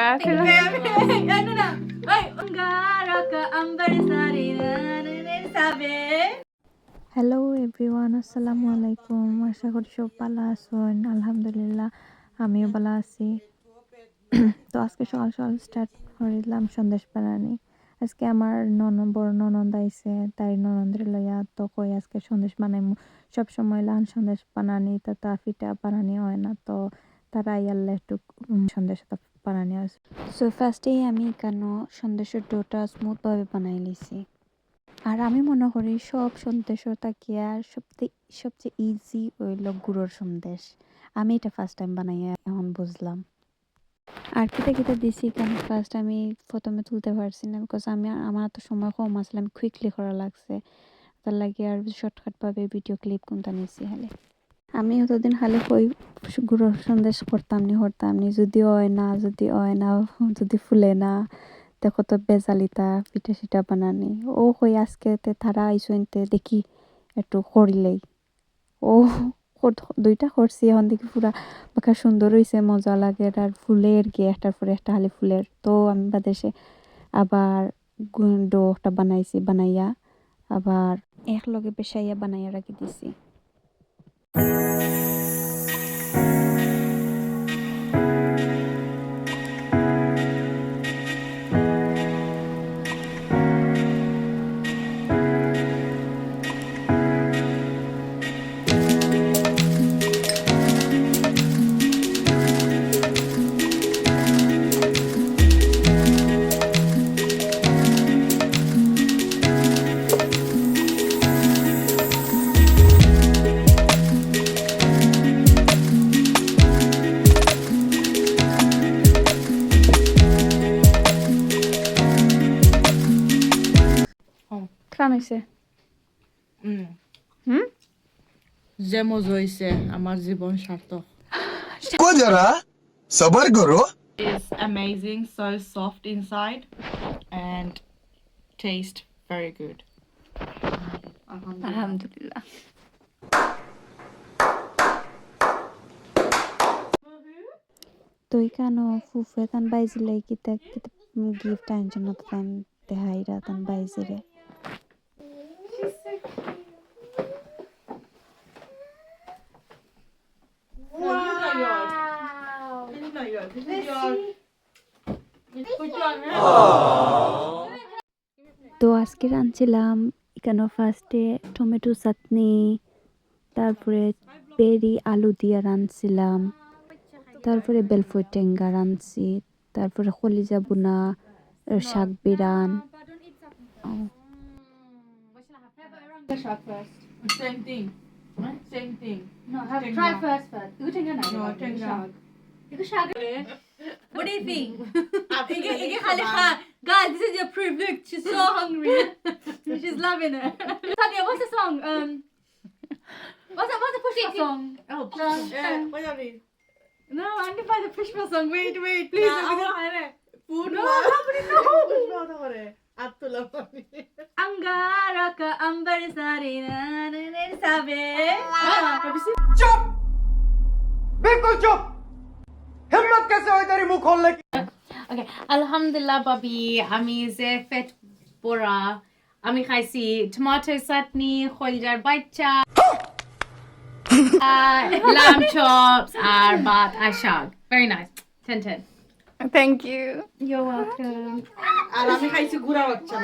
Ano na? Ay, Angara ka ambar sarina sabi. Hello everyone, আসসালামু আলাইকুম। আশা করি সব ভালো আছেন। আলহামদুলিল্লাহ আমিও ভালো আছি। তো আজকে সকাল সকাল স্টার্ট করিলাম সন্দেশ বানানি। আজকে আমার বড় ননদ আইছে, তাই ননদের লইয়া তো কই আজকে সন্দেশ বানাইমু। সব সময় লাল সন্দেশ বানানি তো তা পিঠা বানানি হয় না, তো তারা আইয়ালে একটু সন্দেশ বানানি আছে। সো ফার্স্টেই আমি কেন সন্দেশের ডোটা স্মুথভাবে বানাই লিছি। আর আমি মনে করি সব সন্দেশও তাকিয়া সবচেয়ে ইজি হইল গুড়ের সন্দেশ। আমি এটা ফার্স্ট টাইম বানাইয়া এখন বুঝলাম। আর কিতা দিছি কেন ফার্স্ট আমি প্রথমে তুলতে পারছি না, বিকজ আমার তো সময় কম আসলে, আমি কুইকলি করা লাগছে, তার লাগে আর শর্টকাটভাবে ভিডিও ক্লিপ কোনটা নিছি। হলে আমি অতদিন খালি কই গুড়ের সন্দেশ করতাম নি, যদি হয় না যদি ফুলে না দেখো তো বেজালিতা পিঠা সিঠা বানানি। ও কই আজকে তারা আইসইনতে দেখি একটু করিলেই ও দুইটা করছি, এখন দেখি পুরা বাঁকা সুন্দর হয়েছে, মজা লাগে। আর ফুলের গিয়ে একটার পরে একটা হালি ফুলের। তো আমি বাদেশে আবার ডোটা বানাইয়া আবার একলগে পেশাইয়া বানাইয়া রাখি দিছি। হয়েছে যে মজা হইছে আমার জীবন সার্থক। को जरा सबर करो। It's amazing, so soft inside and taste very good. আলহামদুলিল্লাহ। তো এখানো ফুফে তান বাইজিলে কিতা গিফট আনছেন না তান দেহাইরা তান বাইজিরে। তো আজকে রাঁধছিলাম এখানে ফার্স্টে টমেটো চাটনি, তারপরে পেরি আলু দিয়ে রাঁধছিলাম, তারপরে বেলফুই টেঙ্গা রাঁধছি, তারপরে কলিজা বুনা, শাক বিরান। Same thing. Same thing. No, try first. You take a No, tenga. What do you think? Guys, this is your privilege. She's so hungry. She's loving it. Tanya, what's the song? What's the Pushpa song? Oh, what are we? No, I need to find the Pushpa song. Wait, please. Food. No, nobody knows. Angara ka ambar sarina sabi. चुप बिल्कुल चुप हिम्मत कैसे हुई तेरी मुंह खोलने की Okay, Alhamdulillah, Babi. Ami ze fet bora. Ami khaisi tomato chutney, kholijar baicha, lamb chops, ar bat ashag. Very nice. 10/10. Thank you. You're welcome. আর আমি খাইছি গুড়া বাচ্চা